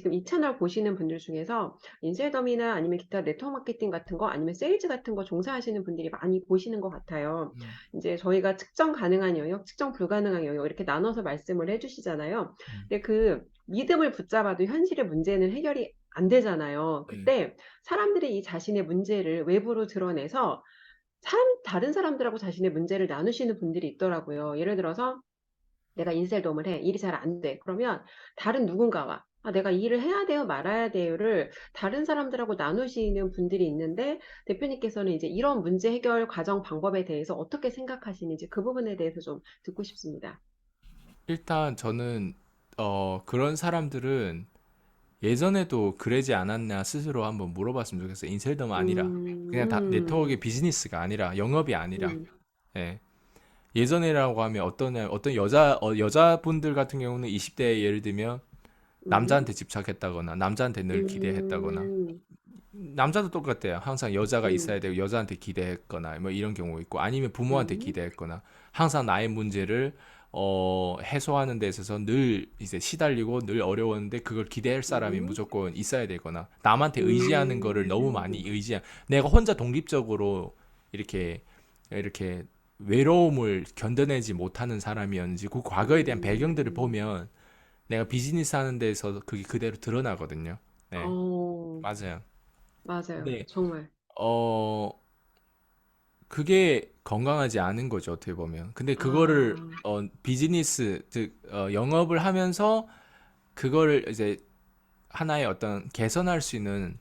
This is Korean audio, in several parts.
지금 이 채널 보시는 분들 중에서 인셀덤이나 아니면 기타 네트워크 마케팅 같은 거 아니면 세일즈 같은 거 종사하시는 분들이 많이 보시는 것 같아요. 음, 이제 저희가 측정 가능한 영역, 측정 불가능한 영역 이렇게 나눠서 말씀을 해주시잖아요. 음, 근데 그 믿음을 붙잡아도 현실의 문제는 해결이 안 되잖아요. 네. 그때 사람들이 이 자신의 문제를 외부로 드러내서 다른 사람들하고 자신의 문제를 나누시는 분들이 있더라고요. 예를 들어서 내가 인셀dom을 해. 일이 잘 안 돼. 그러면 다른 누군가와 내가 이 일을 해야 돼요, 말아야 돼요를 다른 사람들하고 나누시는 분들이 있는데 대표님께서는 이제 이런 문제 해결 과정 방법에 대해서 어떻게 생각하시는지 그 부분에 대해서 좀 듣고 싶습니다. 일단 저는 그런 사람들은 예전에도 그러지 않았냐 스스로 한번 물어봤으면 좋겠어요. 인셀덤 아니라 음, 그냥 다 네트워크의 음, 비즈니스가 아니라 영업이 아니라 음, 예. 예전이라고 하면 어떤 여자분들 같은 경우는 20대에 예를 들면 음, 남자한테 집착했다거나 남자한테 늘 기대했다거나 음, 남자도 똑같아요. 항상 여자가 음, 있어야 되고 여자한테 기대했거나 뭐 이런 경우 있고 아니면 부모한테 음, 기대했거나 항상 나의 문제를 해소하는 데 있어서 늘 이제 시달리고 늘 어려웠는데 그걸 기대할 사람이 음, 무조건 있어야 되거나 남한테 의지하는 거를 너무 많이 음, 내가 혼자 독립적으로 이렇게 이렇게 외로움을 견뎌내지 못하는 사람이었는지 그 과거에 대한 배경들을 음. 보면 내가 비즈니스 하는 데서 그게 그대로 드러나거든요. 네, 어, 맞아요. 맞아요. 근데 정말. 어 그게 건강하지 않은 거죠, 어떻게 보면. 근데 그거를 아, 비즈니스 즉 영업을 하면서 그거를 이제 하나의 어떤 개선할 수 있는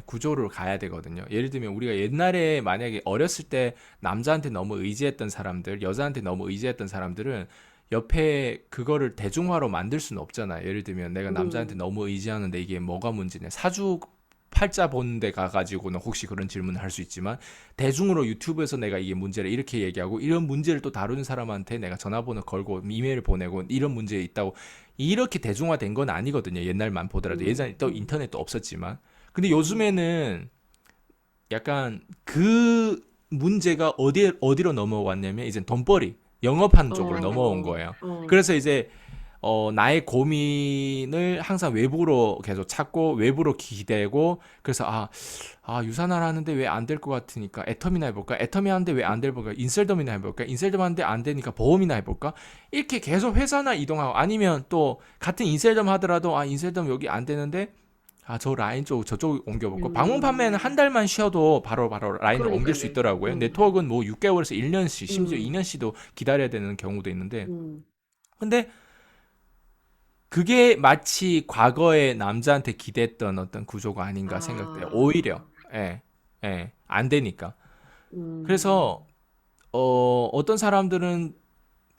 구조로 가야 되거든요. 예를 들면 우리가 옛날에 만약에 어렸을 때 남자한테 너무 의지했던 사람들, 여자한테 너무 의지했던 사람들은 옆에 그거를 대중화로 만들 수는 없잖아요. 예를 들면 내가 남자한테 음, 너무 의지하는데 이게 뭐가 문제냐. 사주 팔자 보는 데 가가지고는 혹시 그런 질문을 할 수 있지만 대중으로 유튜브에서 내가 이게 문제를 이렇게 얘기하고 이런 문제를 또 다루는 사람한테 내가 전화번호 걸고 이메일을 보내고 이런 문제 있다고 이렇게 대중화된 건 아니거든요. 옛날만 보더라도 예전에 또 음, 인터넷도 없었지만 근데 음, 요즘에는 약간 그 문제가 어디로 넘어왔냐면 이제 돈벌이 영업하는 쪽으로 넘어온 어, 거예요. 어, 그래서 이제 나의 고민을 항상 외부로 계속 찾고 외부로 기대고 그래서 유산화를 하는데 왜 안 될 것 같으니까 애텀이나 해볼까 애텀이 하는데 왜 안 될 것 같까 인셀덤이나 해볼까 인셀덤 하는데 안 되니까 보험이나 해볼까 이렇게 계속 회사나 이동하고 아니면 또 같은 인셀덤 하더라도 인셀덤 여기 안 되는데 저 라인 쪽 저쪽 옮겨볼까 방문 판매는 한 음, 달만 쉬어도 바로 라인을 옮길 수 그러니까요. 있더라고요. 네트워크는 뭐 6개월에서 1년씩 심지어 음, 2년씩도 기다려야 되는 경우도 있는데 음, 근데 그게 마치 과거의 남자한테 기댔던 어떤 구조가 아닌가 생각돼요. 오히려 아, 안 되니까. 음, 그래서 어떤 사람들은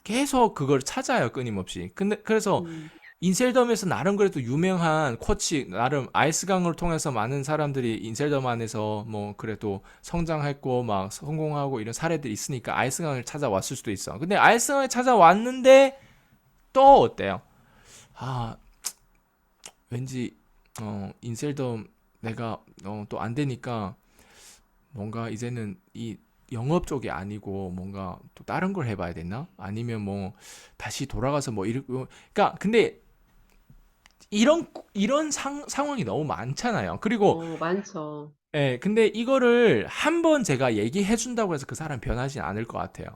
계속 그걸 찾아요, 끊임없이. 근데 그래서 음, 인셀덤에서 나름 그래도 유명한 코치, 나름 아이스강을 통해서 많은 사람들이 인셀덤 안에서 뭐 그래도 성장했고 막 성공하고 이런 사례들이 있으니까 아이스강을 찾아왔을 수도 있어. 근데 아이스강을 찾아왔는데 또 어때요? 아, 왠지 인셀덤 내가 또 안 되니까 뭔가 이제는 이 영업 쪽이 아니고 뭔가 또 다른 걸 해봐야 되나? 아니면 뭐 다시 돌아가서 뭐 이러고 그러니까 근데 이런 상황이 너무 많잖아요. 그리고 많죠. 근데 이거를 한번 제가 얘기해 준다고 해서 그 사람 변하지 않을 것 같아요.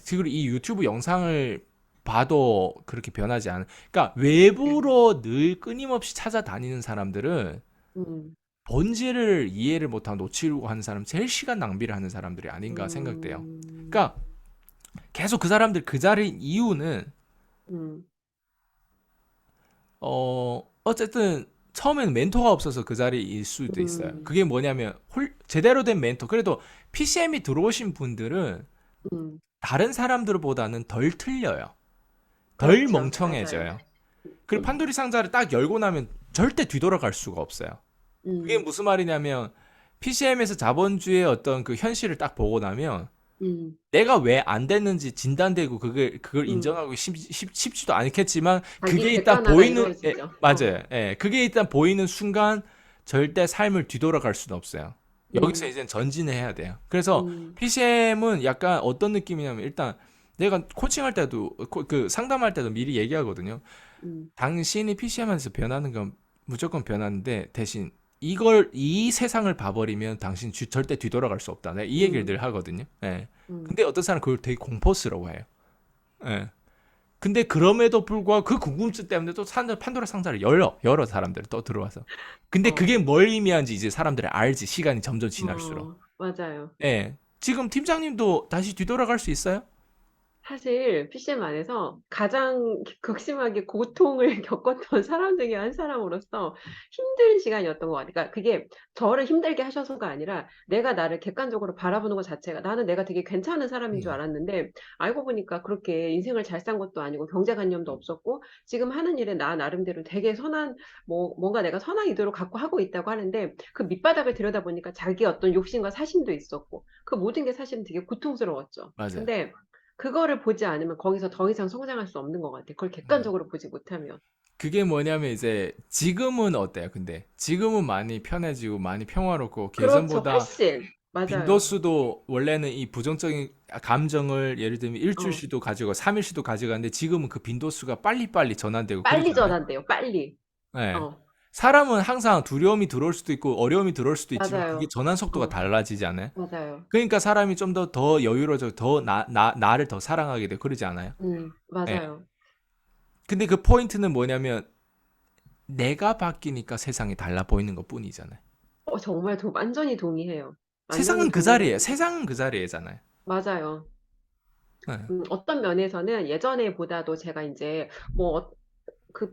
그리고 이 유튜브 영상을 봐도 그렇게 변하지 않은. 그러니까 외부로 늘 끊임없이 찾아다니는 사람들은 음, 본질을 이해를 못하고 놓치려고 하는 사람, 제일 시간 낭비를 하는 사람들이 아닌가 생각돼요. 음, 그러니까 계속 그 사람들 그 자리인 이유는 음, 어쨌든 처음에는 멘토가 없어서 그 자리일 수도 있어요. 음, 그게 뭐냐면 제대로 된 멘토. 그래도 PCM이 들어오신 분들은 음, 다른 사람들보다는 덜 틀려요. 덜 그렇죠. 맞아요. 멍청해져요. 그리고 판도리 상자를 딱 열고 나면 절대 뒤돌아갈 수가 없어요. 그게 음, 무슨 말이냐면 PCM에서 자본주의의 어떤 그 현실을 딱 보고 나면 음, 내가 왜 안 됐는지 진단되고 그걸 음. 인정하기 쉽지도 않겠지만 자기 그게 일단 객관화가 보이는 이루어지죠. 맞아요. 그게 일단 보이는 순간 절대 삶을 뒤돌아갈 수는 없어요. 여기서 음, 이제 전진을 해야 돼요. 그래서 음, PCM은 약간 어떤 느낌이냐면 일단 내가 코칭할 때도 그 상담할 때도 미리 얘기하거든요. 음, 당신이 PCM에서 변하는 건 무조건 변하는데 대신 이 세상을 봐버리면 당신 절대 뒤돌아갈 수 없다. 내가 이 얘기를 음, 늘 하거든요. 예. 음. 근데 어떤 사람은 그걸 되게 공포스러워해요. 예. 근데 그럼에도 불구하고 그 궁금증 때문에 또 판도라 상자를 여러 사람들이 또 들어와서. 근데 그게 어, 뭘 의미하는지 이제 사람들이 알지. 시간이 점점 지날수록. 맞아요. 예. 지금 팀장님도 다시 뒤돌아갈 수 있어요? 사실 PCM 안에서 가장 극심하게 고통을 겪었던 사람 중에 한 사람으로서 힘든 시간이었던 것 같아요. 그러니까 그게 저를 힘들게 하셔서가 아니라 내가 나를 객관적으로 바라보는 것 자체가 나는 내가 되게 괜찮은 사람인 줄 음. 알았는데 알고 보니까 그렇게 인생을 잘 산 것도 아니고 경제관념도 없었고 지금 하는 일에 나 나름대로 되게 선한 뭔가 내가 선한 의도로 갖고 하고 있다고 하는데 그 밑바닥을 들여다보니까 자기 어떤 욕심과 사심도 있었고 그 모든 게 사실은 되게 고통스러웠죠. 맞아요. 근데 그거를 보지 않으면 거기서 더 이상 성장할 수 없는 것 같아. 그걸 음. 객관적으로 보지 못하면. 그게 뭐냐면 이제 지금은 어때요? 근데 지금은 많이 편해지고 많이 평화롭고 그렇죠. 예전보다 훨씬. 맞아요. 빈도수도 원래는 이 부정적인 감정을 예를 들면 어, 일주일씩도 가지고 3일씩도 가져가는데 지금은 그 빈도수가 빨리빨리 전환되고 빨리 그러잖아요. 전환돼요. 빨리. 네. 어, 사람은 항상 두려움이 들어올 수도 있고 어려움이 들어올 수도 있지만 그게 맞아요. 전환 속도가 어, 달라지지 않아요? 맞아요. 그러니까 사람이 좀 더 여유로워져 더 나를 더 사랑하게 돼 그러지 않아요? 예. 맞아요. 근데 그 포인트는 뭐냐면 내가 바뀌니까 세상이 달라 보이는 것 뿐이잖아요. 정말 완전히 동의해요. 완전히 세상은 그 자리에 동의합니다. 세상은 그 자리에잖아요. 맞아요. 네. 어떤 면에서는 예전에보다도 제가 이제 뭐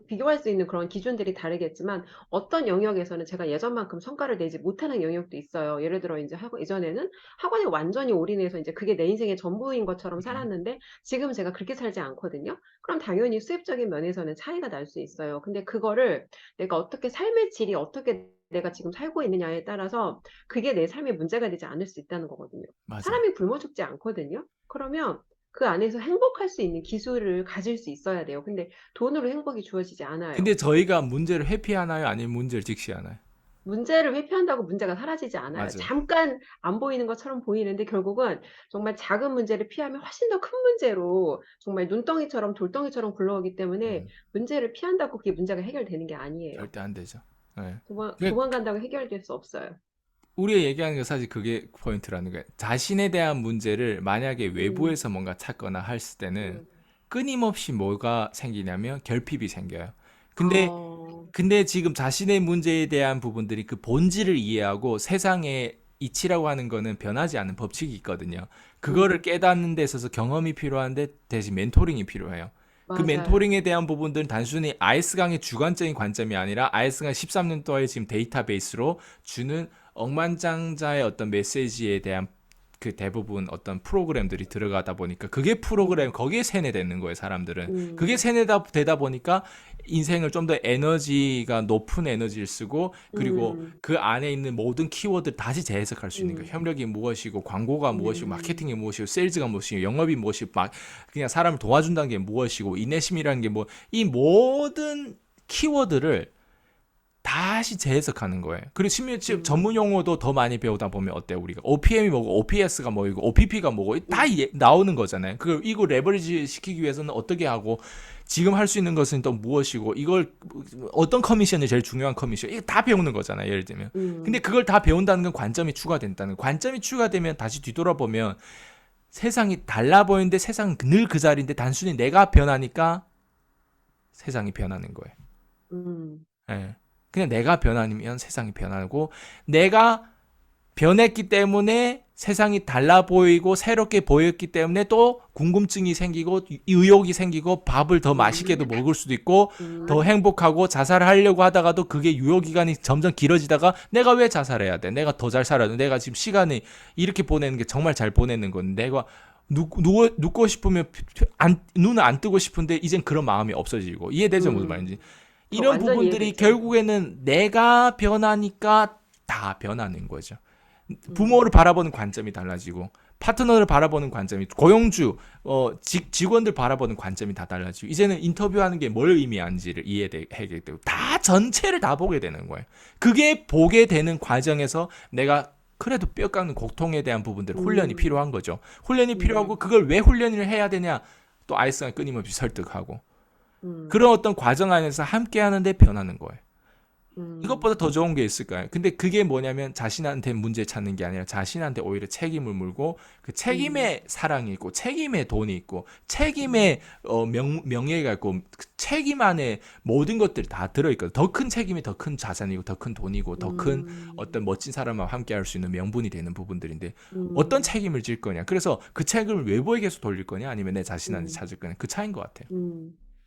비교할 수 있는 그런 기준들이 다르겠지만 어떤 영역에서는 제가 예전만큼 성과를 내지 못하는 영역도 있어요. 예를 들어 이제 예전에는 학원에 완전히 올인해서 이제 그게 내 인생의 전부인 것처럼 음, 살았는데 지금 제가 그렇게 살지 않거든요. 그럼 당연히 수입적인 면에서는 차이가 날 수 있어요. 근데 그거를 내가 어떻게 삶의 질이 어떻게 내가 지금 살고 있느냐에 따라서 그게 내 삶의 문제가 되지 않을 수 있다는 거거든요. 맞아요. 사람이 굶어 죽지 않거든요. 그러면 그 안에서 행복할 수 있는 기술을 가질 수 있어야 돼요. 근데 돈으로 행복이 주어지지 않아요. 근데 저희가 문제를 회피하나요? 아니면 문제를 직시하나요? 문제를 회피한다고 문제가 사라지지 않아요. 맞아요. 잠깐 안 보이는 것처럼 보이는데 결국은 정말 작은 문제를 피하면 훨씬 더 큰 문제로 정말 눈덩이처럼 돌덩이처럼 굴러오기 때문에 음, 문제를 피한다고 그게 문제가 해결되는 게 아니에요. 절대 안 되죠. 네. 도망간다고 해결될 수 없어요. 우리가 얘기하는 게 사실 그게 포인트라는 거예요. 자신에 대한 문제를 만약에 음, 외부에서 뭔가 찾거나 했을 때는 음. 끊임없이 뭐가 생기냐면 결핍이 생겨요. 근데 어, 지금 자신의 문제에 대한 부분들이 그 본질을 이해하고 세상의 이치라고 하는 거는 변하지 않는 법칙이 있거든요. 그거를 음, 깨닫는 데 있어서 경험이 필요한데 대신 멘토링이 필요해요. 그 맞아요. 멘토링에 대한 부분들은 단순히 아이스강의 주관적인 관점이 아니라 아이스강 13년 동안의 지금 데이터베이스로 주는 억만장자의 어떤 메시지에 대한 그 대부분 어떤 프로그램들이 들어가다 보니까 그게 프로그램 음, 거기에 세뇌되는 거예요 사람들은. 그게 음, 세뇌다 되다 보니까 인생을 좀 더 에너지가 높은 에너지를 쓰고 그리고 음, 그 안에 있는 모든 키워드를 다시 재해석할 수 있는 거예요. 음, 협력이 무엇이고 광고가 무엇이고 음, 마케팅이 무엇이고 세일즈가 무엇이고 영업이 무엇이고 막 그냥 사람을 도와준다는 게 무엇이고 인내심이라는 게 뭐 이 모든 키워드를 다시 재해석하는 거예요. 그리고 심지어 음, 전문 용어도 더 많이 배우다 보면 어때요? 우리가 OPM이 뭐고 OPS가 뭐고 OPP가 뭐고 다 음, 나오는 거잖아요. 그 이거 레버리지 시키기 위해서는 어떻게 하고 지금 할 수 있는 것은 또 무엇이고 이걸 어떤 커미션이 제일 중요한 커미션 이거 다 배우는 거잖아요. 예를 들면. 근데 음, 그걸 다 배운다는 건 관점이 추가된다는 거. 관점이 추가되면 다시 뒤돌아보면 세상이 달라 보이는데 세상은 늘 그 자리인데 단순히 내가 변하니까 세상이 변하는 거예요. 음. 예. 그냥 내가 변하면 세상이 변하고 내가 변했기 때문에 세상이 달라 보이고 새롭게 보였기 때문에 또 궁금증이 생기고 의욕이 생기고 밥을 더 맛있게도 음, 먹을 수도 있고 더 음, 행복하고 자살하려고 하다가도 그게 유효 기간이 점점 길어지다가 내가 왜 자살해야 돼? 내가 더 잘 살아야 돼. 내가 지금 시간이 이렇게 보내는 게 정말 잘 보내는 건데 내가 눕고 싶으면 눈을 안 뜨고 싶은데 이젠 그런 마음이 없어지고 이해되죠 무슨 음. 말인지 저 이런 완전 부분들이 이해되죠. 결국에는 내가 변하니까 다 변하는 거죠. 음, 부모를 바라보는 관점이 달라지고 파트너를 바라보는 관점이 고용주 직원들 바라보는 관점이 다 달라지고 이제는 인터뷰하는 게 뭘 의미하는지를 이해하게 되고 다 전체를 다 보게 되는 거예요. 그게 보게 되는 과정에서 내가 그래도 뼈 깎는 고통에 대한 부분들 훈련이 음, 필요한 거죠. 훈련이 필요하고 음, 그걸 왜 훈련을 해야 되냐 또 아이스가 끊임없이 설득하고 음, 그런 어떤 과정 안에서 함께 하는데 변하는 거예요. 이것보다 음, 더 좋은 게 있을까요? 근데 그게 뭐냐면 자신한테 문제 찾는 게 아니라 자신한테 오히려 책임을 물고 그 음, 책임에 사랑이 있고 책임에 돈이 있고 음, 책임에 명예가 있고 그 책임 안에 모든 것들이 다 들어있거든. 더 큰 책임이 더 큰 자산이고 더 큰 돈이고 더 큰 어떤 음, 멋진 사람과 함께 할 수 있는 명분이 되는 부분들인데 어떤 음, 책임을 질 거냐. 그래서 그 책임을 외부에 계속 돌릴 거냐 아니면 내 자신한테 음, 찾을 거냐. 그 차이인 것 같아요. 음.